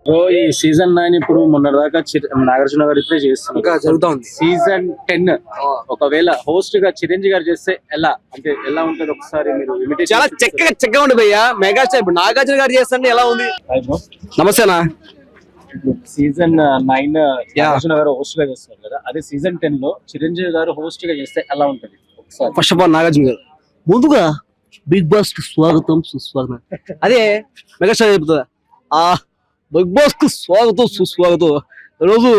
Bro ఈ season 9 ఇప్పుడు మొన్నటిదాకా నాగార్జున గారు ఇప్పుడే చేస్తున్నారు, ఇంకా జరుగుతా ఉంది. సీజన్ 10 ఒకవేళ హోస్ట్ గా చిరంజీవి గారు చేస్తే ఎలా అంటే ఎలా ఉంటది ఒకసారి మీరు ఇమిటేషన్. చాలా చక్కగా ఉంటుంది భయ్యా. మెగాస్టార్ ఇప్పుడు నాగార్జున గారు చేస్తుంటే ఎలా ఉంది? నమస్తేనా. సీజన్ 9 నాగార్జున గారు హోస్ట్ గా చేస్తారు కదా, అదే సీజన్ 10 లో చిరంజీవి గారు హోస్ట్ గా చేస్తే ఎలా ఉంటది ఒకసారి. ఫస్ట్ ఆఫ్ ఆల్ నాగార్జున గారు ముందుగా బిగ్ బాస్ కి స్వాగతం సుస్వాగతం. అదే మెగాస్టార్ చెప్తుందా, ఆ బిగ్ బాస్ కు స్వాగతం సుస్వాగతం. రోజు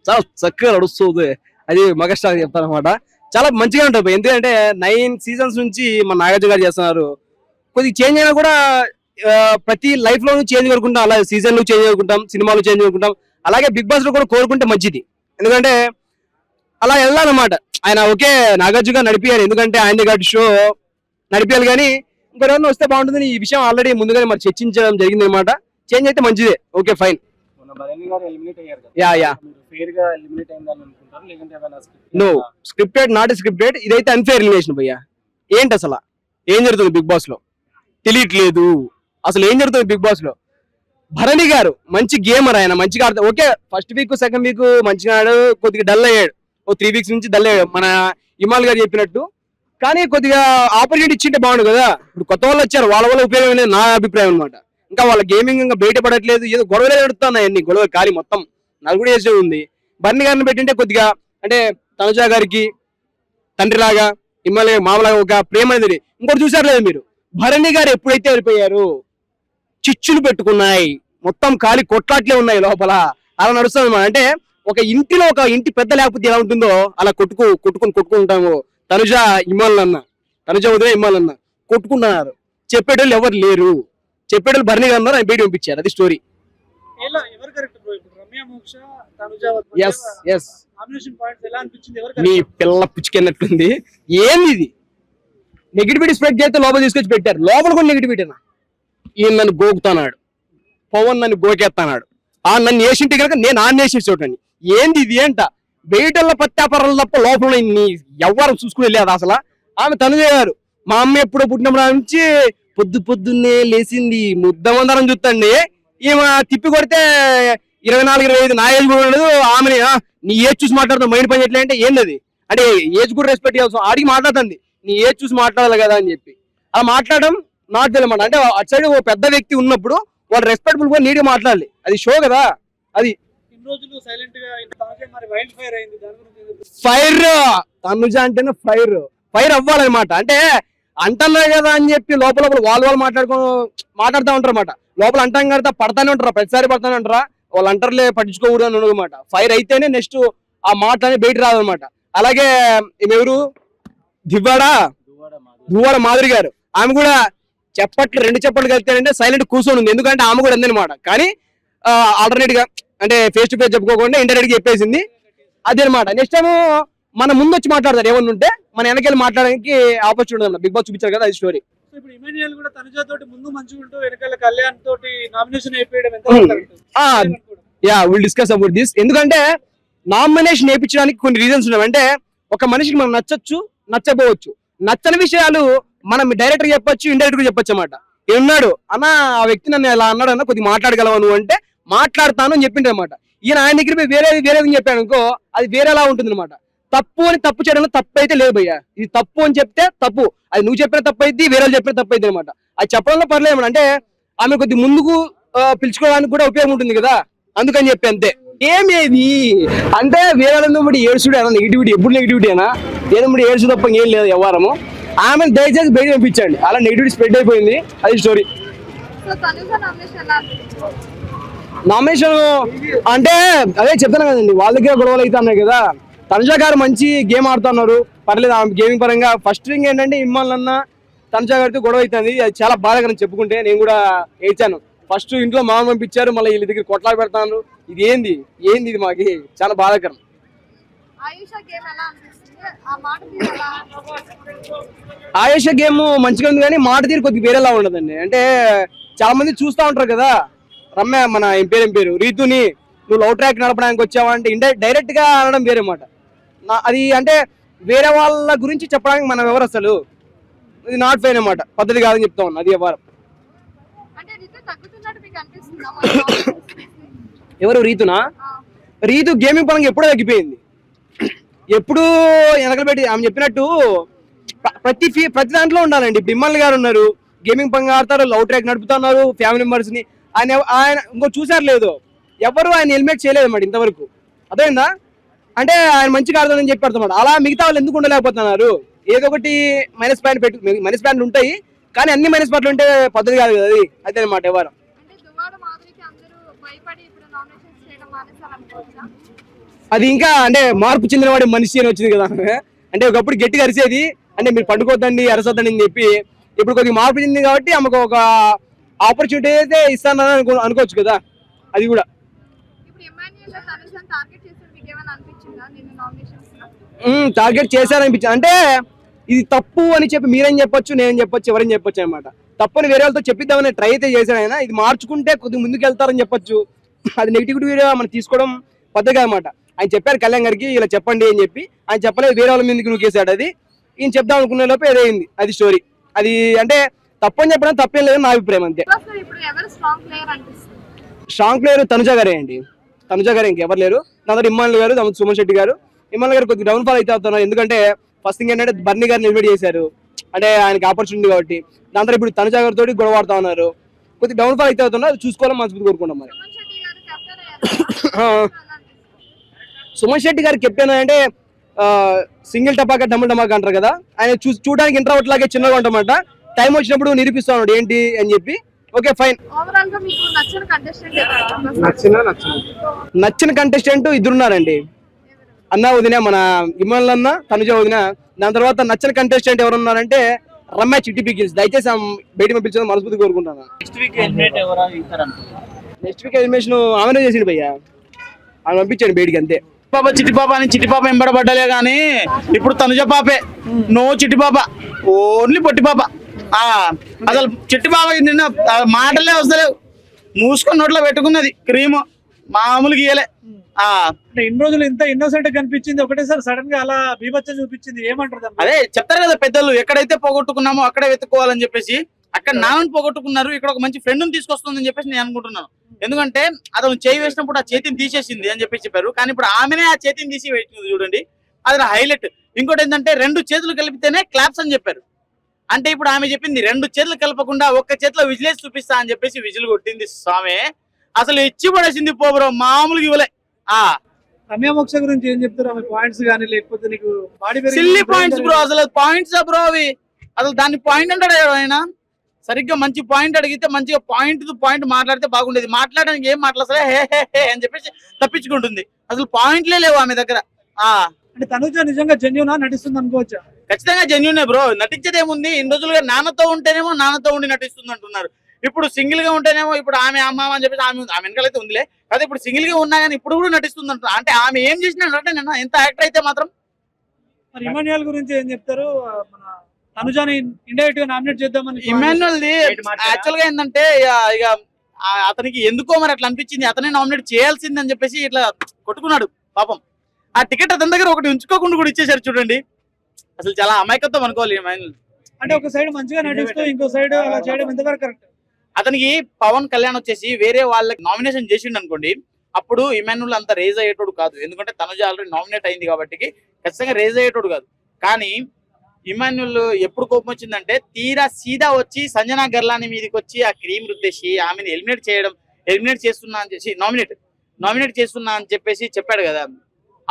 చాలా చక్కగా నడుస్తుంది అది మెగాస్టార్ చెప్తారనమాట. చాలా మంచిగా ఉంటుంది ఎందుకంటే 9 సీజన్స్ నుంచి మన నాగార్జున గారు చేస్తున్నారు. కొద్దిగా చేంజ్ అయినా కూడా ప్రతి లైఫ్ లోనూ చేంజ్ కోరుకుంటాం, అలాగే సీజన్ లో చేంజ్ కోరుకుంటాం, సినిమాలు చేంజ్ కోరుకుంటాం, అలాగే బిగ్ బాస్ లో కూడా కోరుకుంటే మంచిది. ఎందుకంటే అలా వెళ్ళాలన్నమాట. ఆయన ఓకే నాగార్జున గారు నడిపియాలి, ఎందుకంటే ఆయన కాబట్టి షో నడిపేయాలి, కానీ ఇంకెవరైనా వస్తే బాగుంటుంది. ఈ విషయం ఆల్రెడీ ముందుగానే మరి చర్చించడం జరిగింది అనమాట. చేంజ్ అయితే మంచిదే, okay fine. No scripted, not scripted. ఇదైతే అన్ఫేర్ ఎలిమినేషన్ భయ్యా. ఏంటి అసలు ఏం జరుగుతుంది బిగ్ బాస్ లో తెలియట్లేదు. అసలు ఏం జరుగుతుంది బిగ్ బాస్ లో? భరణి గారు మంచి గేమర్, ఆయన మంచిగా ఆడతారు. Okay first week second week మంచిగా ఆడాడు, కొద్దిగా డల్ అయ్యాడు. 3 వీక్స్ నుంచి డల్ అయ్యాడు మన ఇమాల్ గారు చెప్పినట్టు. కానీ కొద్దిగా ఆపర్చునిటీ ఇచ్చింటే బాగుండు కదా. ఇప్పుడు కొత్త వాళ్ళు వచ్చారు, వాళ్ళ వల్ల ఉపయోగం లేదు నా అభిప్రాయం అనమాట. ఇంకా వాళ్ళ గేమింగ్ ఇంకా బయటపడట్లేదు, ఏదో గొడవలే నడుస్తున్నాయి, అన్ని గొడవలు ఖాళీ మొత్తం నలుగుడు వేసే ఉంది. భరణి గారిని పెట్టింటే కొద్దిగా అంటే తనుజా గారికి తండ్రిలాగా, ఇమ్మల్ మామలాగా ఒక ప్రేమ అనేది. ఇంకోటి చూసారు లేదు మీరు, భరణి గారు ఎప్పుడైతే వెళ్ళిపోయారు చిచ్చులు పెట్టుకున్నాయి, మొత్తం ఖాళీ కొట్లాట్లే ఉన్నాయి లోపల. అలా నడుస్తుంది అన్నమాట. అంటే ఒక ఇంటిలో ఒక ఇంటి పెద్ద లేకపోతే ఎలా ఉంటుందో అలా కొట్టుకుంటాము. తనుజ ఇమ్మాల్ అన్న, తనుజ ఉదయం ఇమ్మాల్ అన్న కొట్టుకున్నారు. చెప్పేటోళ్ళు ఎవరు లేరు, చెప్పేటోళ్ళు భరణి గారు అన్నారు, ఆయన బయట పంపించారు. అది స్టోరీ. మీ పిల్ల పుచ్చుకెన్నట్టుంది. ఏంది ఇది? నెగిటివిటీ స్ప్రెడ్ చేస్తే లోపల తీసుకొచ్చి పెట్టారు. లోపల కూడా నెగిటివిటీనా? ఈయన నన్ను గోకుతున్నాడు, పవన్ నన్ను గోకేస్తున్నాడు, ఆ నన్ను వేసింటే కనుక నేను ఆన్ వేసి చూడండి. ఏంది ఇది? ఏంట బయటల్లో పత్యాపరాలు తప్ప లోపల ఎవరు చూసుకుని వెళ్ళేది అసలు. ఆమె తనుజ గారు మా అమ్మ ఎప్పుడో పుట్టినప్పుడు నుంచి పొద్దున్నే లేచింది ముద్దమందరం చూస్తండి. ఈమె తిప్పి కొడితే 24-25 నా ఏజ్ కూడా ఉండదు. ఆమెని నీ ఏజ్ చూసి మాట్లాడుతావు, మైండ్ పని ఎట్లా అంటే ఏంది అంటే ఏజ్ కూడా రెస్పెక్ట్ చేయాల్సి ఆడికి మాట్లాడుతుంది. నీ ఏజ్ చూసి మాట్లాడాలి కదా అని చెప్పి అలా మాట్లాడడం నాకు తెలియమాట. అంటే అటు సైడ్ ఓ పెద్ద వ్యక్తి ఉన్నప్పుడు వాళ్ళు రెస్పెక్టబుల్ గా నీట్గా మాట్లాడాలి. అది షో కదా. అది ఫైర్ తనుజ అంటేనే ఫైర్ అవ్వాలన్నమాట. అంటే అంటున్నారు కదా అని చెప్పి లోపల వాళ్ళు మాట్లాడుతూ ఉంటారు అన్నమాట. లోపల అంటాం కదా పడతానే ఉంటారా, ప్రతిసారి పడతానే ఉంటారా, వాళ్ళు అంటారులే పట్టించుకోకూడదు అని అనమాట. ఫైర్ అయితేనే నెక్స్ట్ ఆ మాట అనేది బయట రాదనమాట. అలాగే ఎవరు దువ్వాడ మాధురి గారు, ఆమె కూడా రెండు చప్పట్లు కలిపారంటే సైలెంట్ కూర్చొని ఉంది. ఎందుకంటే ఆమె కూడా ఉందన్నమాట. కానీ ఆల్టర్నేట్ గా అంటే ఫేస్ టు ఫేస్ చెప్పుకోకుండా ఇండైరెక్ట్ గా చెప్పేసింది. అదే అనమాట. నెక్స్ట్ టైం మన ముందు వచ్చి మాట్లాడతారు, ఏమన్నా ఉంటే మన వెనకెళ్ళి మాట్లాడడానికి ఆపర్చునిటీ అన్నమాట. బిగ్ బాస్ చూపించారు కదా, అది story. Will discuss about this. ఎందుకంటే నామినేషన్ వేయించడానికి కొన్ని రీజన్స్ ఉన్నాయి. అంటే ఒక మనిషికి మనం నచ్చచ్చు, నచ్చపోవచ్చు. నచ్చని విషయాలు మనం డైరెక్ట్ గా చెప్పొచ్చు, ఇండైరెక్ట్ గా చెప్పొచ్చు అన్నమాట. ఏమన్నాడు అన్న ఆ వ్యక్తి నన్ను ఎలా అన్నాడు అన్న, కొద్దిగా మాట్లాడగలవా నువ్వు అంటే మాట్లాడతాను అని చెప్పిండు అనమాట. ఈయన ఆయన దగ్గర వేరేది చెప్పాడు అనుకో, అది వేరేలా ఉంటుంది అనమాట. తప్పు చేయడంలో తప్పు అయితే లేదు భయ్యా. ఇది తప్పు అని చెప్తే తప్పు, అది నువ్వు చెప్పిన తప్పు అయింది, వేరే చెప్పిన తప్పు అయింది అనమాట. అది చెప్పడంలో పర్లేదు. అంటే ఆమె కొద్ది ముందుకు పిలుచుకోవడానికి కూడా ఉపయోగం ఉంటుంది కదా, అందుకని చెప్పి అంతే. ఏమేది అంటే వేరే బట్టి ఏడ్చుడు అన్న నెగిటివిటీ, ఎప్పుడు నెగిటివిటీ అయినా ఏదో బట్టి ఏడ్చు తప్ప ఏం లేదు వ్యవహారము. ఆమె దయచేసి బయట పంపించండి, అలా నెగిటివిటీ స్ప్రెడ్ అయిపోయింది. అది స్టోరీ. నామినేషన్ అంటే అదే చెప్తాను కదండి, వాళ్ళ దగ్గర గొడవలు అయితే అన్నాయి కదా. తనుజ గారు మంచి గేమ్ ఆడుతున్నారు, పర్లేదు. ఆమె గేమింగ్ పరంగా ఫస్ట్ థింగ్ ఏంటంటే ఇమ్మాల్ అన్న తనుజ గారితో గొడవ అవుతుంది. అది చాలా బాధగా చెప్పుకుంటే నేను కూడా ఏడ్చాను. ఫస్ట్ ఇంట్లో మామ పంపించారు, మళ్ళీ వీళ్ళ దగ్గర కొట్లాడి పెడతాను. ఇది ఏంది ఇది మాకి చాలా బాధాకరం. ఆయేషా గేమ్ మంచిగా ఉంది, కానీ మాట తీరు కొద్దిగా వేరేలా ఉండదండి. అంటే చాలా మంది చూస్తూ ఉంటారు కదా, రమ్య మన ఏం పేరు రీతుని నువ్వు లవ్ ట్రాక్ నడపడానికి వచ్చావా అంటే డైరెక్ట్ గా అనడం వేరే మాట. అది అంటే వేరే వాళ్ళ గురించి చెప్పడానికి మనం ఎవరు అసలు, ఇది నాట్ ఫైన్ అన్నమాట, పద్ధతి కాదని చెప్తా ఉన్నా. అది వ్యవహారం. ఎవరు రీతునా? రీతు గేమింగ్ పరంగా ఎప్పుడో తగ్గిపోయింది. ఎప్పుడు వెనకబెట్టి ఆమె చెప్పినట్టు ప్రతి దాంట్లో ఉండాలండి. ఇప్పుడు ఇమ్మల్ గారు ఉన్నారు, గేమింగ్ పరంగా ఆడతారు, లవ్ ట్రాక్ నడుపుతున్నారు, ఫ్యామిలీ మెంబర్స్ ని. ఆయన ఇంకో చూసారు లేదు, ఎవరు ఆయన హెల్మెట్ చేయలేదు అన్నమాట ఇంతవరకు. అర్థమైందా? అంటే ఆయన మంచిగా ఆడుతుందని చెప్పి అర్థమాట. అలా మిగతా వాళ్ళు ఎందుకు ఉండలేకపోతున్నారు? ఏదో ఒకటి మైనస్ పాయింట్ ఉంటాయి, కానీ అన్ని మైనస్ పాయింట్లు ఉంటే పద్ధతి కాదు కదా అది. అదే అనమాట. ఎవరు అది ఇంకా అంటే మార్పు చెందినవాడి మనిషి అని వచ్చింది కదా. అంటే ఒకప్పుడు గట్టిగా అరిసేది, అంటే మీరు పండుకోద్దండి అరసొద్దండి అని చెప్పి. ఇప్పుడు కొద్దిగా మార్పు చెందింది కాబట్టి ఆమెకు ఒక ఆపర్చునిటీ అయితే ఇస్తానని అనుకోవచ్చు కదా. అది కూడా టార్గెట్ చేశారనిపించింది. అంటే ఇది తప్పు అని చెప్పి మీరేం చెప్పొచ్చు, నేనేం చెప్పొచ్చు, ఎవరైనా చెప్పొచ్చు అనమాట. తప్పని వేరే వాళ్ళతో చెప్పిద్దామని ట్రై అయితే చేశారు ఆయన. ఇది మార్చుకుంటే కొద్దిగా ముందుకు వెళ్తారని చెప్పొచ్చు. అది నెగిటివిటీ మనం తీసుకోవడం పద్ధతి అనమాట. ఆయన చెప్పారు కళ్యాణ్ గారికి ఇలా చెప్పండి అని చెప్పి, ఆయన చెప్పలేదు, వేరే వాళ్ళ మీదకి నూకేశాడు. అది ఈయన చెప్దాం అనుకునే లోపు ఏదైంది అది స్టోరీ. అది అంటే తప్పని చెప్పడం తప్పేం లేదని నా అభిప్రాయం అంతే. స్ట్రాంగ్ ప్లేయర్ తనుజ గారే అండి. తనుజ గారు ఇంకెవరు లేరు. దాని ఇమ్మాన్ గారు, సుమన్ శెట్టి గారు. ఇమ్మాన్ గారు కొద్దిగా డౌన్ ఫాల్ అయితే అవుతున్నారు. ఎందుకంటే ఫస్ట్ థింగ్ ఏంటంటే బర్నీ గారిని ఇన్వైట్ చేశారు, అంటే ఆయనకి ఆపర్చునిటీ కాబట్టి. దాని తర్వాత ఇప్పుడు తనుజ గారితో గొడవ ఆడుతా ఉన్నారు. కొద్దిగా డౌన్ ఫాల్ అయితే అవుతున్నారు. అది చూసుకోవాలని మనస్ఫూర్తి కోరుకుంటాం. మరి సుమన్ శెట్టి గారు కెప్టెన్ అంటే సింగిల్ టపాకా డబుల్ టపాకా అంటారు కదా. ఆయన చూడడానికి ఇంట్రావర్ట్ లాగే చిన్నగా ఉంటామట. టైం వచ్చినప్పుడు నిరూపిస్తా ఉన్నాడు ఏంటి అని చెప్పి. Okay fine. నచ్చిన కంటెస్టెంట్ ఇద్దరున్నారండి, అన్న వదిన, మన ఇమ్మల్ అన్న, తనుజ వదిన. దాని తర్వాత నచ్చిన కంటెస్టెంట్ ఎవరున్నారంటే రమ్య చిట్టి పికిల్స్. దయచేసి బయట పంపించడం మనస్ఫూర్తి కోరుకుంటాను. నెక్స్ట్ వీక్ ఎలిమినేషన్ ఆమెనే చేసిండు భయ్యా, ఆమె పంపించండి బయటికి అంతే. పాప చిట్టి పాప అని చిట్టి పాప ఎంబడబడ్డలే గానీ ఇప్పుడు తనుజ పాపే. నో చిట్టి పాప, ఓన్లీ పొట్టి పాప. అసలు చిట్టి పాప నిన్న మాటలే వస్తలేవు, మూసుకొని నోట్లో పెట్టుకున్నది క్రీమ్, మామూలుగా ఇయ్యలే. అంటే ఇన్ని రోజులు ఇంత ఇన్నోసెంట్ కనిపించింది, ఒకటేసారి సడన్ గా అలా బీభత్సం చూపించింది. ఏమంటారు? అదే చెప్తారు కదా పెద్దలు, ఎక్కడైతే పోగొట్టుకున్నామో అక్కడే వెతుక్కోవాలని చెప్పేసి. అక్కడ నాన్నని పోగొట్టుకున్నారు, ఇక్కడ ఒక మంచి ఫ్రెండ్ తీసుకొస్తుందని చెప్పేసి నేను అనుకుంటున్నాను. ఎందుకంటే అతను చేయి వేసినప్పుడు ఆ చేతిని తీసేసింది అని చెప్పేసి చెప్పారు, కానీ ఇప్పుడు ఆమెనే ఆ చేతిని తీసి వేసింది చూడండి, అది హైలైట్. ఇంకోటి ఏంటంటే 2 చేతులు కలిపితేనే క్లాప్స్ అని చెప్పారు. అంటే ఇప్పుడు ఆమె చెప్పింది 2 చేతులు కలపకుండా ఒక్క చేతిలో విజిలేసి చూపిస్తా అని చెప్పేసి విజిల్ కొట్టింది స్వామి. అసలు ఇచ్చి పడేసింది పోబ్రో, మామూలుగా ఇవ్వలే. రమ్య మోక్ష గురించి ఏం చెప్తారు? ఆమె పాయింట్స్ కానీ లేకపోతే నీకు బాడీ సిల్లీ పాయింట్స్ బ్రో, అసలు పాయింట్స్ బ్రో అవి. అసలు దాన్ని పాయింట్ అంటాడు ఆయన. సరిగ్గా మంచి పాయింట్ అడిగితే మంచిగా పాయింట్ టు పాయింట్ మాట్లాడితే బాగుండేది. మాట్లాడడానికి ఏం మాట్లాడసలే హే హే హే అని చెప్పేసి తప్పించుకుంటుంది. అసలు పాయింట్లే లేవు ఆమె దగ్గర. అంటే తనుజ నిజంగా జెన్యూనా నటిస్తుంది అనుకోవచ్చా? ఖచ్చితంగా జెన్యూనే బ్రో. నటించేది ఏముంది, ఇన్ని రోజులుగా నాన్నతో ఉంటేనేమో నాన్నతో ఉండి నటిస్తుంది అంటున్నారు. ఇప్పుడు సింగిల్ గా ఉంటేనేమో ఇప్పుడు ఆమె అమ్మ అని చెప్పేసి ఆమె వెనకాలైతే ఉందిలే అదే. ఇప్పుడు సింగిల్ గా ఉన్నా కానీ ఇప్పుడు కూడా నటిస్తుంది అంటున్నారు. అంటే ఆమె ఏం చేసినా నేను ఎంత యాక్టర్ అయితే మాత్రం. మరి ఇమాన్యుయల్ గురించి ఏం చెప్తారు? మన తనుజాని ఇండైరెక్ట్ గా నామినేట్ చేద్దామని. ఇమాన్యుయల్ ది యాక్చువల్ గా ఏంటంటే ఇక అతనికి ఎందుకో మరి అట్లా అనిపించింది, అతనే నామినేట్ చేయాల్సింది అని చెప్పేసి ఇట్లా కొట్టుకున్నాడు పాపం. ఆ టికెట్ అతని దగ్గర ఒకటి ఉంచుకోకుండా కూడా ఇచ్చేసారు చూడండి. అసలు చాలా అమాయకత్వం అనుకోవాలి ఇమాన్యుయల్. అంటే ఒక సైడ్ మంచిగా నటిస్తూ ఇంకో సైడ్ అలా చేయడం ఎంతవరకు కరెక్ట్? అతనికి పవన్ కళ్యాణ్ వచ్చేసి వేరే వాళ్ళకి నామినేషన్ చేసిండు అనుకోండి, అప్పుడు ఇమాన్యుల్ అంత రేజ్ అయ్యేటోడు కాదు. ఎందుకంటే తనుజ ఆల్రెడీ నామినేట్ అయింది కాబట్టి ఖచ్చితంగా రేజ్ అయ్యేటోడు కాదు. కానీ ఇమాన్యుల్ ఎప్పుడు కోపం వచ్చిందంటే తీరా సీదా వచ్చి సంజనా గర్లాని మీదకి వచ్చి ఆ క్రీమ్ రుద్దేసి ఆమెను ఎలిమినేట్ చేస్తున్నా అని చెప్పి నామినేట్ చేస్తున్నా అని చెప్పేసి చెప్పాడు కదా.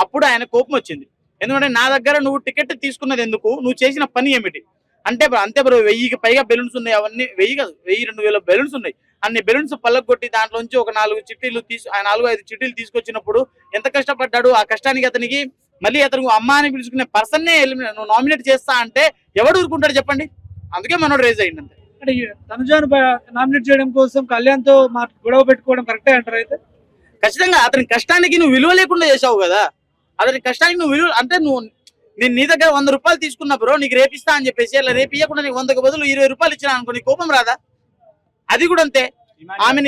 అప్పుడు ఆయన కోపం వచ్చింది. ఎందుకంటే నా దగ్గర నువ్వు టికెట్ తీసుకున్నది ఎందుకు, నువ్వు చేసిన పని ఏమిటి అంటే అంతే బ్రో. 1000కి పైగా బెలూన్స్ ఉన్నాయి, అవన్నీ 1000-2000 బెలూన్స్ ఉన్నాయి. అన్ని బెలూన్స్ పల్లగొట్టి దాంట్లోంచి ఒక 4 చిట్టీలు 4-5 చిట్టీలు తీసుకొచ్చినప్పుడు ఎంత కష్టపడ్డాడు. ఆ కష్టానికి అతనికి మళ్ళీ అతను అమ్మ అని పిలుచుకునే పర్సన్నే నువ్వు నామినేట్ చేస్తా అంటే ఎవడు ఊరుకుంటాడు చెప్పండి. అందుకే మనోడు రేజ్ అయ్యింది అంతే. అంటే తనుజాను నామినేట్ చేయడం కోసం కళ్యాణ్ తో గొడవ పెట్టుకోవడం కరెక్టే అంటారు? అయితే ఖచ్చితంగా అతని కష్టానికి నువ్వు విలువ లేకుండా చేసావు కదా. అతని కష్టానికి నువ్వు విలువ అంటే నేను నీ దగ్గర 100 రూపాయలు తీసుకున్నా బ్రో, నీకు రేపిస్తా అని చెప్పేసి అలా రేపు ఇవ్వకుండా నీకు 100కు బదులు 20 రూపాయలు ఇచ్చినా అనుకో, నీ కోపం రాదా? అది కూడా అంతే. ఆమె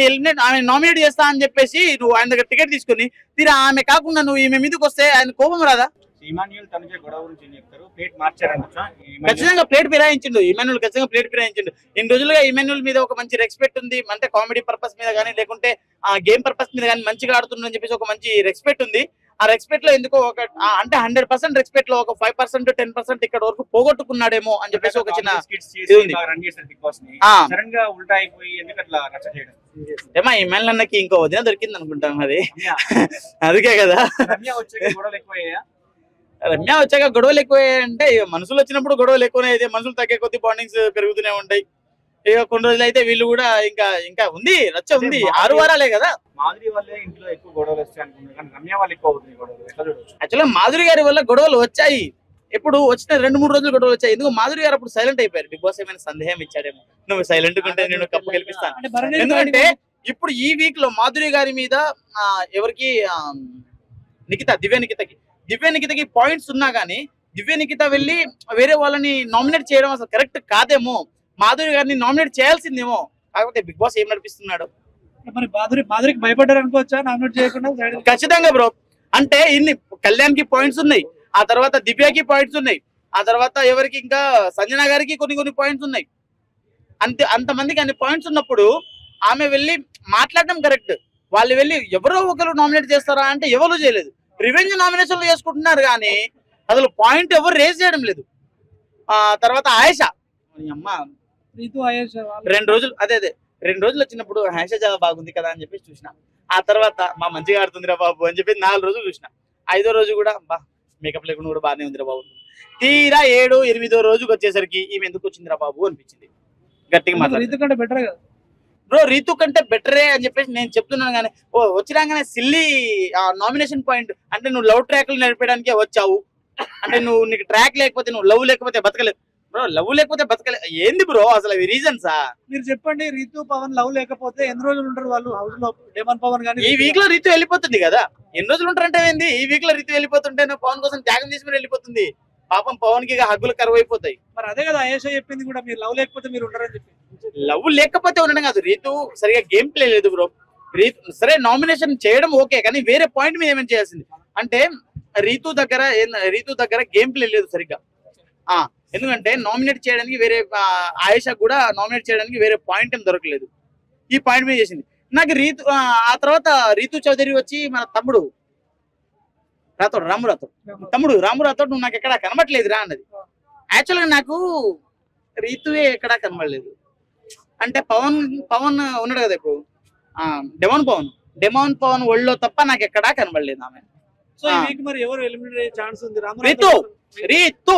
నామినేట్ చేస్తా అని చెప్పేసి నువ్వు ఆయన దగ్గర టికెట్ తీసుకుని తీరా ఆమె కాకుండా నువ్వు ఈమె మీదకి వస్తే ఆయన కోపం రాదా? ఇమాన్యుయల్ తనుజ గొడవ గురించి ఏం చెప్తారు? ప్లేట్ మార్చారనొచ్చా? ఖచ్చితంగా ప్లేట్ ఫిరాయించిండు ఇమాన్యుల్, ఖచ్చితంగా ప్లేట్ ఫిరాయించిండు. ఇన్ని రోజులుగా ఇమాన్యుల్ మీద ఒక మంచి రెస్పెక్ట్ ఉంది, అంటే కామెడీ పర్పస్ మీద కానీ లేకుంటే ఆ గేమ్ పర్పస్ మీద కానీ మంచిగా ఆడుతుందని చెప్పేసి ఒక మంచి రెస్పెక్ట్ ఉంది. ఆ రెస్పెక్ట్ లో ఎందుకో ఒక అంటే 100% రెస్పెక్ట్ లో ఒక 5% 10% ఇక్కడ వరకు పోగొట్టుకున్నాడేమో అని చెప్పేసి ఒక చిన్న సడన్ గా ఉల్టా అయిపోయి ఎందుకు అట్లా రచ్చ చేయడం? ఏమా ఇమాన్యుల్ అన్నకి ఇంకో వదిన దొరికింది అనుకుంటాం అది. అందుకే కదా రమ్య వచ్చాక గొడవలు ఎక్కువయ్యాయా? రమ్య వచ్చాక గొడవలు ఎక్కువయ్యాయంటే మనుషులు వచ్చినప్పుడు గొడవలు ఎక్కువనే అయితే, మనుషులు తగ్గే కొద్ది బాండింగ్స్ పెరుగుతూనే ఉంటాయి. ఇక కొన్ని రోజులు అయితే వీళ్ళు కూడా ఇంకా ఉంది, రచ్చ ఉంది. 6 వారాలే కదా. మాధురి వల్లే ఇంట్లో ఎక్కువ గొడవలు వస్తాయి అనుకుంటున్నారు, కానీ రమ్య వాళ్ళు ఎక్కువ అవుతుంది గొడవలు. ఎట్లా చూడవచ్చు? యాక్చువల్గా మాధురి గారి వల్ల గొడవలు వచ్చాయి. ఎప్పుడు వచ్చిన 2-3 రోజులు గొడవలు వచ్చాయి. ఎందుకు మాధురి గారు అప్పుడు సైలెంట్ అయిపోయారు. బిగ్ బాస్ ఏమైనా సందేహం ఇచ్చాడేమో, నువ్వు సైలెంట్ ఉంటే నేను కప్పు గెలిపిస్తాను. ఎందుకంటే ఇప్పుడు ఈ వీక్ లో మాధురి గారి మీద ఎవరికి దివ్య నిఖితకి పాయింట్స్ ఉన్నా గానీ దివ్య నిఖిత వెళ్ళి వేరే వాళ్ళని నామినేట్ చేయడం అసలు కరెక్ట్ కాదేమో, మాధురి గారిని నామినేట్ చేయాల్సిందేమో. కాకపోతే బిగ్ బాస్ ఏం నడిపిస్తున్నాడు? మరి మాధురికి భయపడ్డారు అనుకోవచ్చా నామినేట్ చేయకుండా? ఖచ్చితంగా బ్రో. అంటే ఇన్ని కళ్యాణ్ కి పాయింట్స్ ఉన్నాయి, ఆ తర్వాత దివ్యకి పాయింట్స్ ఉన్నాయి, ఆ తర్వాత ఎవరికి ఇంకా సంజన గారికి కొన్ని పాయింట్స్ ఉన్నాయి. అంతమందికి అన్ని పాయింట్స్ ఉన్నప్పుడు ఆమె వెళ్ళి మాట్లాడడం కరెక్ట్. వాళ్ళు వెళ్ళి ఎవరో ఒకరు నామినేట్ చేస్తారా అంటే ఎవరు చేయలేదు. రివెంజ్ నామినేషన్లు చేసుకుంటున్నారు కానీ అసలు పాయింట్ ఎవరు రేజ్ చేయడం లేదు. తర్వాత ఆయేష అమ్మ 2 రోజులు 2 రోజులు వచ్చినప్పుడు ఆయేష చాలా బాగుంది కదా అని చెప్పి చూసిన. ఆ తర్వాత మా మంచిగా ఆడుతుందిరా బాబు అని చెప్పి 4 రోజులు చూసిన. 5వ రోజు కూడా మేకప్ లేకుండా కూడా బాగానే ఉందిరా బాబు. తీరా 7, 8వ రోజుకి వచ్చేసరికి ఈమె ఎందుకు వచ్చిందిరా బాబు అనిపించింది. గట్టిగా మాట్లాడు బ్రో, రీతు కంటే బెటరే అని చెప్పేసి నేను చెప్తున్నాను. కానీ వచ్చినాగానే సిల్లీ నామినేషన్ పాయింట్ అంటే నువ్వు లవ్ ట్రాక్లు నడిపేయడానికే వచ్చావు, అంటే నీకు ట్రాక్ లేకపోతే నువ్వు లవ్ లేకపోతే బతకలేవు బ్రో. లవ్ లేకపోతే ఏంది బ్రో అసలు అవి రీజన్సా? మీరు చెప్పండి. రీతు పవన్ లవ్ లేకపోతే ఎన్ని రోజులు ఉంటారు వాళ్ళు హౌస్ లో? డెమన్ పవన్ గానీ ఈ వీక్ లో రీతు వెళ్ళిపోతుంది కదా. ఎన్ని రోజులు ఉంటారంటే ఏంది? ఈ వీక్ లో రీతు వెళ్ళిపోతుంటే పవన్ కోసం త్యాగం చేసి వెళ్ళిపోతుంది. పాపం పవన్ కి హగ్గులు కరువు అయిపోతాయి. మరి అదే కదా ఆయేష చెప్పింది కూడా, మీరు లవ్ లేకపోతే మీరు ఉంటారని చెప్పి. లవ్ లేకపోతే ఉండడం కాదు, రీతు సరిగా గేమ్ ప్లే లేదు బ్రో. రీతు సరే నామినేషన్ చేయడం ఓకే, కానీ వేరే పాయింట్ మీద ఏమైనా చేయాల్సింది. అంటే రీతు దగ్గర గేమ్ ప్లే లేదు సరిగ్గా. ఎందుకంటే నామినేట్ చేయడానికి వేరే ఆయేష కూడా నామినేట్ చేయడానికి వేరే పాయింట్ ఏం దొరకలేదు. ఈ పాయింట్ మీద చేసింది నాకు రీతు. ఆ తర్వాత రీతు చౌదరి వచ్చి మన తమ్ముడు రాము రాథోడ్ నువ్వు నాకు ఎక్కడా కనబడలేదు రా అన్నది. యాక్చువల్గా నాకు రీతువే ఎక్కడా కనబడలేదు. అంటే పవన్ ఉన్నాడు కదా ఇప్పుడు, డెమాన్ పవన్ ఒళ్ళో తప్ప నాకు ఎక్కడా కనబడలేదు ఆమె. సో ఈ వీక్ మరి ఎవరు ఎలిమినేట్ అయ్యే ఛాన్స్ ఉంది? రీతు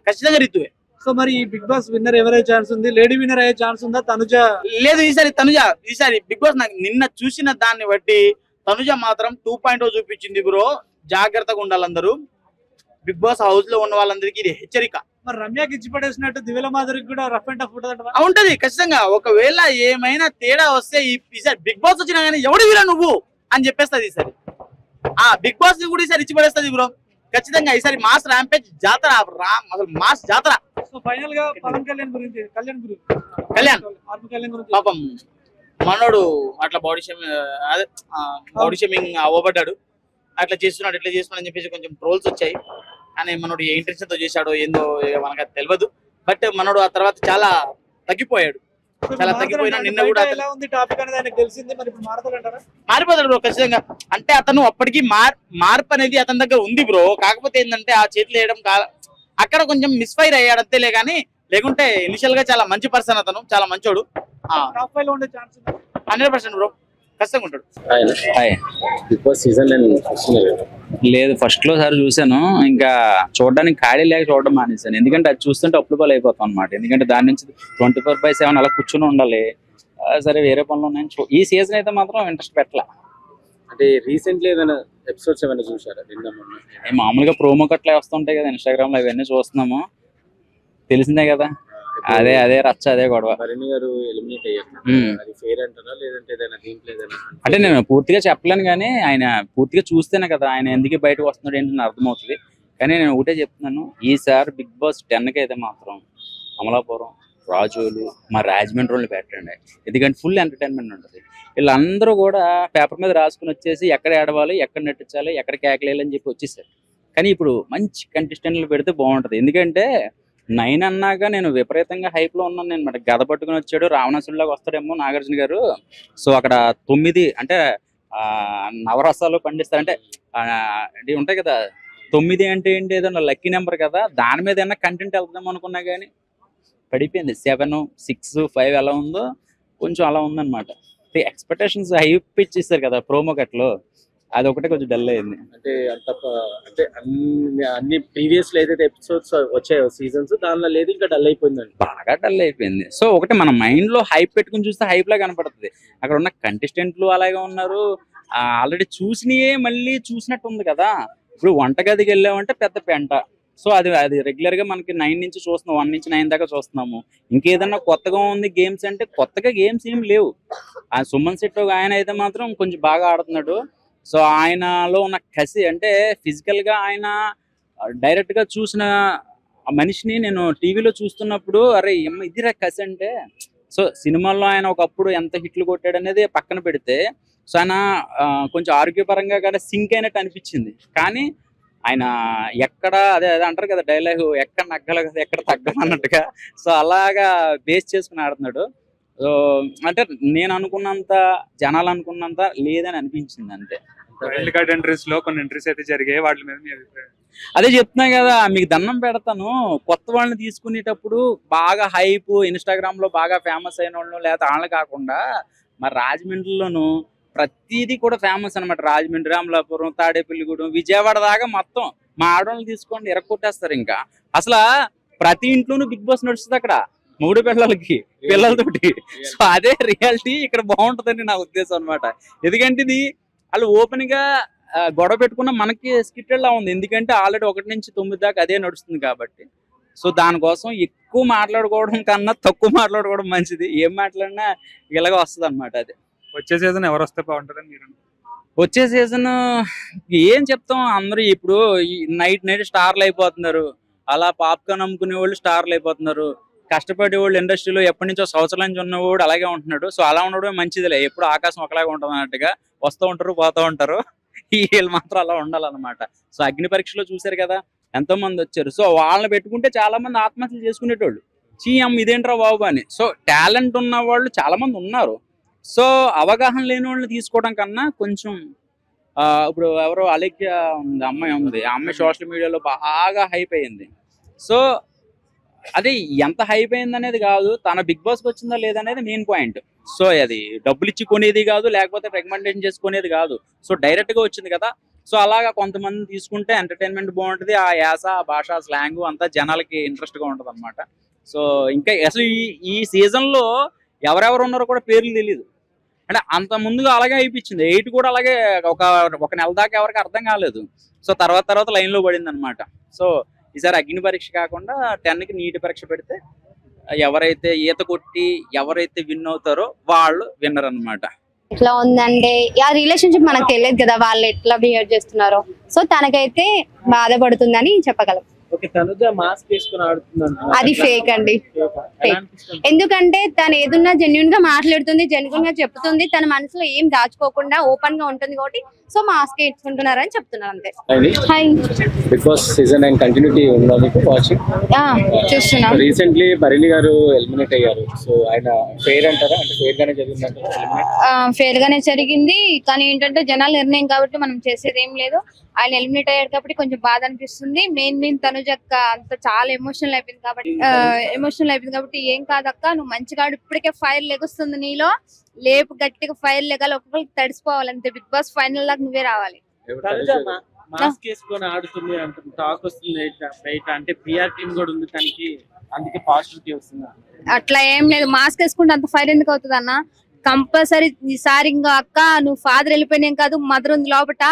ఖచ్చితంగా రీతువే. సో మరి ఈ బిగ్ బాస్ విన్నర్ ఎవరయ్యే ఛాన్స్ ఉంది? లేడీ విన్నర్ అయ్యే ఛాన్స్ ఉందా? తనుజ లేదు ఈసారి బిగ్ బాస్ నాకు నిన్న చూసిన దాన్ని బట్టి తనుజ మాత్రం 2.0 చూపించింది బ్రో. జాగ్రత్తగా ఉండాలి అందరూ. బిగ్ బాస్ హౌస్ లో ఉన్న వాళ్ళందరికీ ఇది హెచ్చరిక. మరి రమ్యకి ఇచ్చి పడేసినట్టు దివ్యల మాధురికి కూడా రఫ్ అండ్ టఫ్ ఉంటది ఖచ్చితంగా. ఒకవేళ ఏమైనా తేడా వస్తే ఈసారి బిగ్ బాస్ వచ్చినా కానీ ఎవడు వీరా నువ్వు అని చెప్పేస్తుంది ఈసారి. బిగ్ బాస్ ని కూడా ఈసారి ఇచ్చి పడేస్తుంది బ్రో ఖచ్చితంగా. ఈసారి మాస్ ర్యాంపేజ్ జాతర, అసలు మాస్ జాతర. సో ఫైనల్ గా పవన్ కళ్యాణ్ గురించి పాపం మనోడు అట్లా బాడీ షేమింగ్ అవ్వబడ్డాడు. అట్లా చేస్తున్నాడు ఇట్లా చేస్తున్నాడు అని చెప్పేసి కొంచెం ట్రోల్స్ వచ్చాయి. కానీ మనోడు ఏ ఇంటెన్షన్ తో చేశాడో ఏందో మనకు తెలియదు. బట్ మనోడు ఆ తర్వాత చాలా తగ్గిపోయాడు. నిన్న కూడా మారిపోతాడు బ్రో ఖచ్చితంగా. అంటే అతను అప్పటికి మార్పు అనేది అతని దగ్గర ఉంది బ్రో. కాకపోతే ఏంటంటే ఆ చేతులు వేయడం అక్కడ కొంచెం మిస్ఫైర్ అయ్యాడు అంతేలే. కానీ లేకుంటే ఇనిషియల్ గా చాలా మంచి పర్సన్, అతను చాలా మంచోడు. 100% బ్రో ఖచ్చితంగా ఉంటాడు. లేదు ఫస్ట్ లో సార్ చూసాను, ఇంకా చూడడానికి ఖాళీ లేక చూడడం మానేశాను. ఎందుకంటే అది చూస్తుంటే అప్పులు అయిపోతాం అనమాట. ఎందుకంటే దాని నుంచి 24/7 అలా కూర్చొని ఉండాలి. సరే వేరే పనులు ఉన్నాయని ఈ సీజన్ అయితే మాత్రం ఇంట్రెస్ట్ పెట్టలే. అంటే రీసెంట్లీ ఏదైనా ఎపిసోడ్స్ ఏమైనా చూసారా? మామూలుగా ప్రోమో కట్లా వస్తుంటాయి కదా ఇన్స్టాగ్రామ్ లో, అవన్నీ చూస్తున్నాము. తెలిసిందే కదా, అదే రచ్చ, అదే గొడవ. అంటే నేను పూర్తిగా చెప్పలేను కానీ ఆయన పూర్తిగా చూస్తేనే కదా ఆయన ఎందుకు బయటకు వస్తున్నాడు ఏంటని అర్థమవుతుంది. కానీ నేను ఒకటే చెప్తున్నాను, ఈసారి బిగ్ బాస్ 10కి అయితే మాత్రం అమలాపురం, రాజోలు, మా రాజమండ్రి పెట్టండి. ఎందుకంటే ఫుల్ ఎంటర్టైన్మెంట్ ఉంటుంది. వీళ్ళందరూ కూడా పేపర్ మీద రాసుకుని వచ్చేసి ఎక్కడ ఏడవాలి, ఎక్కడ నటించాలి, ఎక్కడ కేకలేయాలి అని చెప్పి వచ్చేసారు. కానీ ఇప్పుడు మంచి కంటెస్టెంట్లు పెడితే బాగుంటది. ఎందుకంటే 9 అన్నాక నేను విపరీతంగా హైప్ లో ఉన్నాను. నేను గద పట్టుకుని వచ్చాడు, రావణాసుడిలాగా వస్తాడేమో నాగార్జున గారు. సో అక్కడ 9 అంటే నవరసాలు పండిస్తారంటే ఇది ఉంటాయి కదా, 9 అంటే ఏంటి, ఏదో లక్కీ నెంబర్ కదా, దాని మీద ఏమన్నా కంటెంట్ వెళ్దాం అనుకున్నా కానీ పడిపోయింది. 7, 6, 5 ఎలా ఉందో కొంచెం అలా ఉందన్నమాట. ఎక్స్పెక్టేషన్స్ హైప్ ఇచ్చేస్తారు కదా ప్రోమో కట్లో, అది ఒకటే కొంచెం డల్ అయింది. అంటే అంటే అన్ని ప్రీవియస్ లో ఏదైతే ఎపిసోడ్స్ వచ్చాయో సీజన్స్, దానిలో లేదు ఇంకా డల్ అయిపోయిందండి, బాగా డల్ అయిపోయింది. సో ఒకటి మన మైండ్ లో హైప్ పెట్టుకుని చూస్తే హైప్ లా కనపడుతుంది. అక్కడ ఉన్న కంటెస్టెంట్లు అలాగే ఉన్నారు, ఆల్రెడీ చూసినయే మళ్ళీ చూసినట్టు ఉంది కదా. ఇప్పుడు వంటగదికి వెళ్ళామంటే పెద్ద పెంట. సో అది రెగ్యులర్ గా మనకి 9 నుంచి చూస్తున్నాం, 1 నుంచి 9 దాకా చూస్తున్నాము. ఇంకేదన్నా కొత్తగా ఉంది గేమ్స్ అంటే కొత్తగా గేమ్స్ ఏం లేవు. ఆ సుమన్ శెట్టి ఆయన అయితే మాత్రం కొంచెం బాగా ఆడుతున్నాడు. సో ఆయనలో ఉన్న కసి అంటే ఫిజికల్ గా ఆయన డైరెక్ట్ గా చూసిన మనిషిని నేను టీవీలో చూస్తున్నప్పుడు అరే ఇదిరా కసి అంటే. సో సినిమాల్లో ఆయన ఒకప్పుడు ఎంత హిట్లు కొట్టాడు అనేది పక్కన పెడితే, సో ఆయన కొంచెం ఆరోగ్యపరంగా కూడా సింక్ అయినట్టు అనిపించింది. కానీ ఆయన ఎక్కడ అదే అంటారు కదా డైలాగ్, ఎక్కడ నగ్గల కదా ఎక్కడ తగ్గదు అన్నట్టుగా. సో అలాగా బేస్ చేసుకుని ఆడుతున్నాడు. సో అంటే నేను అనుకున్నంత, జనాలు అనుకున్నంత లేదని అనిపించింది అంతే. వైల్డ్ కార్డ్ ఎంట్రీస్ లో కొన్ని ఎంట్రీస్ అయితే జరిగాయి, వాటి మీద మీ అభిప్రాయం? అదే చెప్తున్నా కదా, మీకు దండం పెడతాను, కొత్త వాళ్ళని తీసుకునేటప్పుడు బాగా హైప్, ఇన్స్టాగ్రామ్ లో బాగా ఫేమస్ అయిన వాళ్ళు లేదా వాళ్ళని కాకుండా మరి రాజమండ్రిలోను ప్రతిదీ కూడా ఫేమస్ అనమాట. రాజమండ్రి, అమలాపురం, తాడేపల్లిగూడెం, విజయవాడ దాకా మొత్తం మా ఆడవాళ్ళని తీసుకోండి ఎరగొట్టేస్తారు. ఇంకా అసలు ప్రతి ఇంట్లోనూ బిగ్ బాస్ నడుస్తుంది అక్కడ మూడు పిల్లలతోటి. సో అదే రియాలిటీ ఇక్కడ బాగుంటుందని నా ఉద్దేశం అనమాట. ఎందుకంటే ఇది వాళ్ళు ఓపెన్ గా గొడవ పెట్టుకున్న మనకి స్కిట్టెడ్ లా ఉంది. ఎందుకంటే ఆల్రెడీ 1 నుంచి 9 దాకా అదే నడుస్తుంది కాబట్టి. సో దానికోసం ఎక్కువ మాట్లాడుకోవడం కన్నా తక్కువ మాట్లాడుకోవడం మంచిది. ఏం మాట్లాడినా ఇలాగ వస్తుంది అనమాట. అది వచ్చే సీజన్ ఎవరు వస్తే బాగుంటుందని మీరు? వచ్చే సీజన్ ఏం చెప్తాం, అందరూ ఇప్పుడు నైట్ స్టార్లు అయిపోతున్నారు. అలా పాప్కార్న్ అమ్ముకునే వాళ్ళు స్టార్లు అయిపోతున్నారు. కష్టపడే వాళ్ళు ఇండస్ట్రీలో ఎప్పటి నుంచో సంవత్సరాల నుంచి ఉన్నవాడు అలాగే ఉంటున్నాడు. సో అలా ఉండడమే మంచిదిలే. ఎప్పుడు ఆకాశం ఒకలాగా ఉంటుంది అన్నట్టుగా వస్తూ ఉంటారు, పోతూ ఉంటారు. వీళ్ళు మాత్రం అలా ఉండాలన్నమాట. సో అగ్ని పరీక్షలో చూసారు కదా ఎంతో మంది వచ్చారు. సో వాళ్ళని పెట్టుకుంటే చాలా మంది ఆత్మహత్యలు చేసుకునేటోళ్ళు. చీఎం ఇదేంట్రా బాబు అని. సో టాలెంట్ ఉన్న వాళ్ళు చాలా మంది ఉన్నారు. సో అవగాహన లేని వాళ్ళని తీసుకోవడం కన్నా కొంచెం ఇప్పుడు ఎవరో అలేఖ్య ఉంది, అమ్మాయి ఉంది, ఆ అమ్మాయి సోషల్ మీడియాలో బాగా హైప్ అయ్యింది. సో అది ఎంత హైప్ అయింది అనేది కాదు, తన బిగ్ బాస్కి వచ్చిందా లేదనేది మెయిన్ పాయింట్. సో అది డబ్బులు ఇచ్చి కొనేది కాదు, లేకపోతే రికమెండేషన్ చేసుకునేది కాదు. సో డైరెక్ట్ గా వచ్చింది కదా. సో అలాగా కొంతమంది తీసుకుంటే ఎంటర్టైన్మెంట్ బాగుంటుంది. ఆ యాస, ఆ భాష, స్లాంగ్ అంతా జనాలకి ఇంట్రెస్ట్ గా ఉంటది అనమాట. సో ఇంకా అసలు ఈ సీజన్ లో ఎవరెవరు ఉన్నారో కూడా పేర్లు తెలియదు. అంటే అంత ముందుగా అలాగే అయిపించింది. 8 కూడా అలాగే ఒక నెల దాకా ఎవరికి అర్థం కాలేదు. సో తర్వాత లైన్ లో పడింది అనమాట. సో ఈసారి అగ్ని పరీక్ష కాకుండా 10కి నీటి పరీక్ష పెడితే ఎవరైతే ఈత కొట్టి ఎవరైతే విన్ అవుతారో వాళ్ళు విన్నర్ అన్నమాట. ఎట్లా ఉందంటే ఆ రిలేషన్షిప్ మనకు తెలియదు కదా, వాళ్ళు ఎట్లా బిహేవ్ చేస్తున్నారో. సో తనకైతే బాధపడుతుందని చెప్పగలం. ఓకే, తనుజ మాస్క్ వేసుకుని ఆడుతుందంట, అది ఫేక్ అండి. ఎందుకంటే తను ఏదున్నా జెన్యున్ గా మాట్లాడుతుంది, జెన్యున్ గా చెప్తుంది, తన మనసులో ఏం దాచుకోకుండా ఓపెన్ గా ఉంటుంది కాబట్టి సో మాస్క్ వేసుకుంటున్నారని చెప్తున్నారు అంతే. Hi, Bigg Boss season 9 continuity ఉందా మీకు వాచింగ్? చూస్తున్నా. రీసెంట్లీ బరిలి గారు ఎలిమినేట్ అయ్యారు. సో ఆయన ఫెయిర్ అంటారా? అంటే ఫెయిర్ గానే జరిగిందంటారా? ఫెయిర్ గానే జరిగింది, కానీ ఏంటంటే జనాల నిర్ణయం కాబట్టి మనం చేసేది ఏం లేదు. ఆయన ఎలిమినేట్ అయ్యాడు కాబట్టి కొంచెం బాధ అనిపిస్తుంది. మెయిన్ తనుజక్క అంత చాలా ఎమోషనల్ అయిపోయింది కాబట్టి ఏం కాదక్క, నువ్వు మంచిగా ఇప్పటికే ఫైర్ లెగుస్తుంది నీలో, లేపు గట్టిగా ఫైర్ లెగాలి, ఒక్కొక్కరికి తడిసిపోవాలి అంతే. బిగ్ బాస్ ఫైనల్ దాకా నువ్వే రావాలి. మాస్క్ వేసుకొని ఆడుతుంది అంటే టాక్ వస్తుంది బయట, అంటే పిఆర్ టీమ్ కూడా ఉంది తనకి, అందుకే పాజిటివిటీ వస్తుంది. అట్లా ఏం లేదు, మాస్క్ వేసుకుంటే అంత ఫైర్ ఎందుకు అవుతుంది అన్న? కంపల్సరీ ఈసారి ఇంకా అక్క నువ్వు ఫాదర్ వెళ్ళిపోయినా కాదు, మదర్ ఉంది లోపట,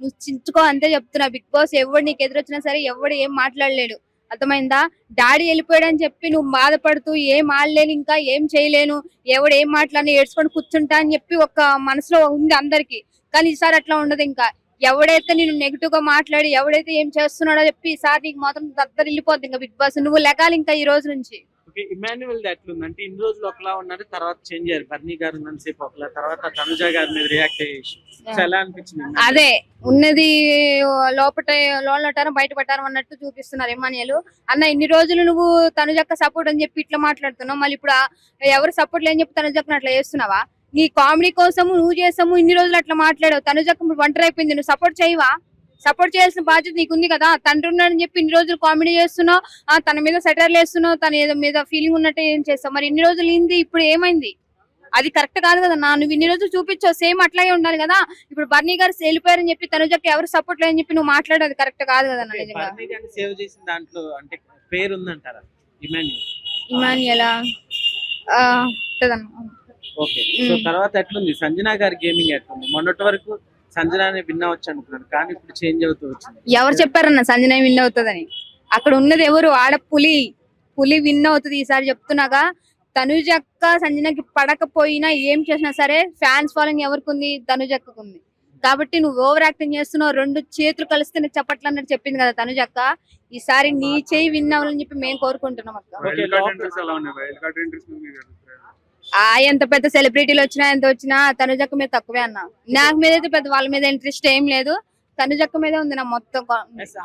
నువ్వు చించుకో అంతే చెప్తున్నా. బిగ్ బాస్ ఎవడు నీకు ఎదురొచ్చినా సరే ఎవడు ఏం మాట్లాడలేడు, అర్థమైందా? డాడీ వెళ్ళిపోయాడు అని చెప్పి నువ్వు బాధపడుతూ ఏం ఆడలేను, ఇంకా ఏం చేయలేను, ఎవడు ఏం మాట్లాడినా ఏడ్చుకొని కూర్చుంటా అని చెప్పి ఒక మనసులో ఉంది అందరికి. కానీ ఈసారి అట్లా ఉండదు. ఇంకా ఎవడైతే నేను నెగిటివ్ గా మాట్లాడి ఎవడైతే ఏం చేస్తున్నాడో చెప్పి ఈసారి నీకు మాత్రం దద్దరు వెళ్ళిపోద్ది ఇంకా బిగ్ బాస్. నువ్వు లెగాలి ఇంకా ఈ రోజు నుంచి. ఓకే, ఇమాన్యువల్ ఎట్లుంది అంటే ఇన్ని రోజులు ఒకలా ఉన్నారు, తర్వాత చేంజ్ అయ్యారు. బర్నీ గారు ఉన్నంతసేపు ఒకలా, తర్వాత తనుజ గారి మీద రియాక్ట్ అయ్యేసి సో ఎలా అనిపించింది? అదే ఉన్నది లోపటారం బయట పట్టారం అన్నట్టు చూపిస్తున్నారు ఇమానియలు. అన్న ఇన్ని రోజులు నువ్వు తనుజక్క సపోర్ట్ అని చెప్పి ఇట్లా మాట్లాడుతున్నావు, మళ్ళీ ఇప్పుడు ఎవరు సపోర్ట్ లేని చెప్పి తనుజక్కను అట్లా చేస్తున్నావా? నీ కామెడీ కోసము నువ్వు చేసాము ఇన్ని రోజులు అట్లా మాట్లాడావు. తనుజక్క ఒంటరి అయిపోయింది, నువ్వు సపోర్ట్ చేయవా? సపోర్ట్ చేయాల్సిన బాధ్యత నీకుంది కదా. తండ్రి ఉన్నాడని చెప్పి ఇన్ని రోజులు కామెడీ చేస్తున్నావు, తన మీద సెటర్లు వేస్తున్నావు, తన మీద ఫీలింగ్ ఉన్నట్టే ఏం చేస్తావు. మరి ఇన్ని రోజులు ఏంది, ఇప్పుడు ఏమైంది? అది కరెక్ట్ కాదు కదా. నువ్వు ఇన్ని రోజులు చూపించావు, సేమ్ అట్లాగే ఉండాలి కదా. ఇప్పుడు బర్నీ గారు వెళ్ళిపోయారని చెప్పి తనుజకి ఎవరు సపోర్ట్ లేదని చెప్పి నువ్వు మాట్లాడేది కరెక్ట్ కాదు కదా. నిజంగా బర్నీ గారిని సేవ్ చేసిన దాంట్లో అంటే పేరు ఉందంటారా ఇమాన్యువల్? ఇమాన్యుయలా ఓకే, సో తర్వాత ఎట్లుంది సంజన గారి గేమింగ్ ఎట్లుంది? మొన్నటి వరకు సంజనానే విన్ అవ్వచ్చు అనుకున్నాను, కానీ ఇప్పుడు చేంజ్ అవుతూ వచ్చింది. ఎవరు చెప్పారన్న సంజన విన్ అవుతుందని? అక్కడ ఉన్నది ఎవరు? ఆడ పులి విన్ అవుతుంది ఈసారి చెప్తున్నాగా. తనుజక్క సంజనకి పడకపోయినా ఏం చేసినా సరే ఫ్యాన్స్ ఫాలోయింగ్ ఎవరికి ఉంది? తనుజక్కకు ఉంది. కాబట్టి నువ్వు ఓవర్ యాక్టింగ్ చేస్తున్నావు, 2 చేతులు కలిస్తే నీకు చప్పట్లు అన్నట్టు చెప్పింది కదా తనుజక్క. ఈసారి నీ చేయి విన్ అవ్వాలని చెప్పి మేము కోరుకుంటున్నాం అక్క. ఎంత పెద్ద సెలబ్రిటీలు వచ్చినా ఎంత వచ్చినా తనుజక్క మీద తక్కువే అన్న. నాకు మీద అయితే పెద్ద వాళ్ళ మీద ఇంట్రెస్ట్ ఏం లేదు, తనుజక్క మీదే ఉంది నా మొత్తం.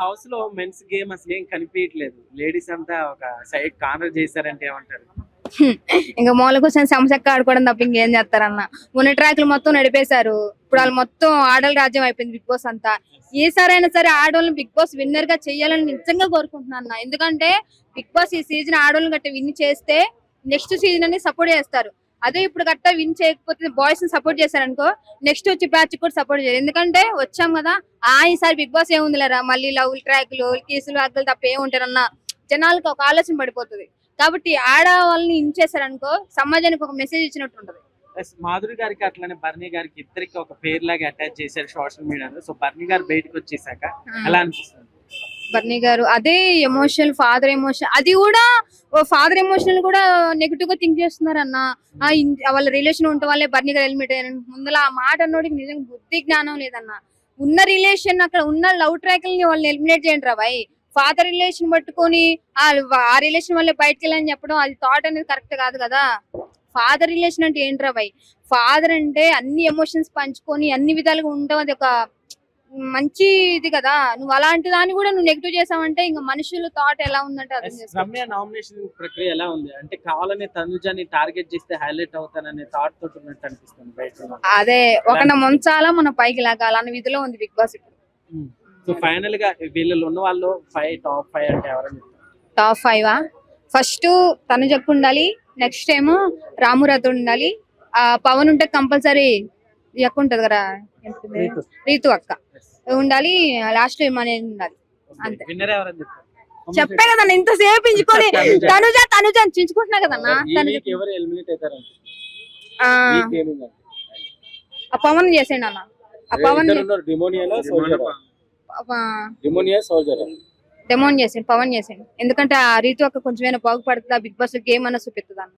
హౌస్ లో మెన్స్ గేమ్ అసలు ఏం కనిపించట్లేదు, లేడీస్ అంతా ఒక సైడ్ కార్నర్ చేశారంటే ఏమంటారు? ఇంకా మూల కూర్చొని సమస్యక్క ఆడుకోవడం తప్ప ఇంకేం చేస్తారన్న. ఉన్న ట్రాక్లు మొత్తం నడిపేశారు, ఇప్పుడు వాళ్ళు మొత్తం ఆడల రాజ్యం అయిపోయింది బిగ్ బాస్ అంతా. ఈసారైనా సరే ఆడవాళ్ళని బిగ్ బాస్ విన్నర్ గా చెయ్యాలని నిజంగా కోరుకుంటున్నాను. ఎందుకంటే బిగ్ బాస్ ఈ సీజన్ ఆడవాళ్ళని గట్ట విన్ చేస్తే నెక్స్ట్ సీజన్ అని సపోర్ట్ చేస్తారు. అదే ఇప్పుడు గట్ట విన్ చేయకపోతే బాయ్స్ ని సపోర్ట్ చేశారనుకో నెక్స్ట్ వచ్చి బ్యాచ్ కూడా సపోర్ట్ చేయాలి. ఎందుకంటే వచ్చాం కదా, ఈసారి బిగ్ బాస్ ఏముంది లేరా, మళ్ళీ లవ్ ట్రాక్లు కేసులు అగ్గలు తప్ప ఏముంటారన్న జనాలకు ఒక ఆలోచన పడిపోతుంది. కాబట్టి ఆడవాళ్ళని ఇంచేసారనుకో సమాజానికి ఒక మెసేజ్ ఇచ్చినట్టు ఉంటది. మాధురి గారికి అట్లానే బర్నీ గారికి ఇద్దరికి ఒక పేరు లాగా అటాచ్ చేశారు సోషల్ మీడియాలో. సో బర్నీ గారు బయటకు వచ్చేసాక ఎలా అనిపిస్తుంది? బర్నీ గారు అదే ఎమోషనల్, ఫాదర్ ఎమోషన్, అది కూడా ఫాదర్ ఎమోషనల్ కూడా నెగిటివ్ గా థింక్ చేస్తున్నారు అన్న. వాళ్ళ రిలేషన్ ఉంటే వాళ్ళే బర్నీ గారు ఎలిమినేట్ అయ్యారు. ముందర ఆ మాట అన్నోడికి నిజంగా బుద్ధి జ్ఞానం లేదన్న. ఉన్న రిలేషన్ అక్కడ ఉన్న లవ్ ట్రాక్ల్ని వాళ్ళని ఎలిమినేట్ చేయండి రా బాయ్. ఫాదర్ రిలేషన్ పట్టుకొని ఆ రిలేషన్ వల్లే బయటకు వెళ్ళని చెప్పడం అది థాట్ అనేది కరెక్ట్ కాదు కదా. ఫాదర్ రిలేషన్ అంటే ఏంట్రా బాయ్? ఫాదర్ అంటే అన్ని ఎమోషన్స్ పంచుకొని అన్ని విధాలుగా ఉండడం అది ఒక మంచి ఇది కదా. నువ్వు అలాంటి దాన్ని కూడా నువ్వు నెగిటివ్ చేసావంటే ఇంకా మనుషుల థాట్ ఎలా ఉందంటే అర్థం చేసుకో. రమ్య నామినేషన్ ప్రక్రియ ఎలా ఉంది అంటే కావాలని తనుజాని టార్గెట్ చేస్తే హైలైట్ అవుతాననే థాట్ తోటి ఉన్నట్టు అనిపిస్తుంది బయట. అదే ఒక ముంచాలా మన పైకి లాగాల అన్న విధిలో ఉంది బిగ్ బాస్ ఇప్పుడు. సో ఫైనల్ గా వీళ్ళలో ఉన్న వాళ్ళు టాప్ 5 అంటే ఎవరని? టాప్ 5 ఫస్ట్ తనుజక్క ఉండాలి, నెక్స్ట్ ఏమో రాము రాథోడ్ ఉండాలి, పవన్ ఉంటే కంపల్సరీ అక్క ఉంటది కదా రీతు అక్క ఉండాలి, లాస్ట్ ఏమనే ఉండాలి. అంతే. విన్నర్ ఎవరని చెప్తారు? చెప్పే కదా ఇంతసేపు ఎంచుకొని తనుజ చించుకుంటున్నా కదన్నా. ఎవరు ఎలిమినేట్ అవుతారంటే పవన్ చేసేయండి అన్న. పవన్ డెమోన్ చేసేయండి, పవన్ చేసేయండి. ఎందుకంటే ఆ రీతు అక్క కొంచెమైనా బాగుపడుతుంది, బిగ్ బాస్ గేమ్ అన్న చూపిస్తుంది అన్న.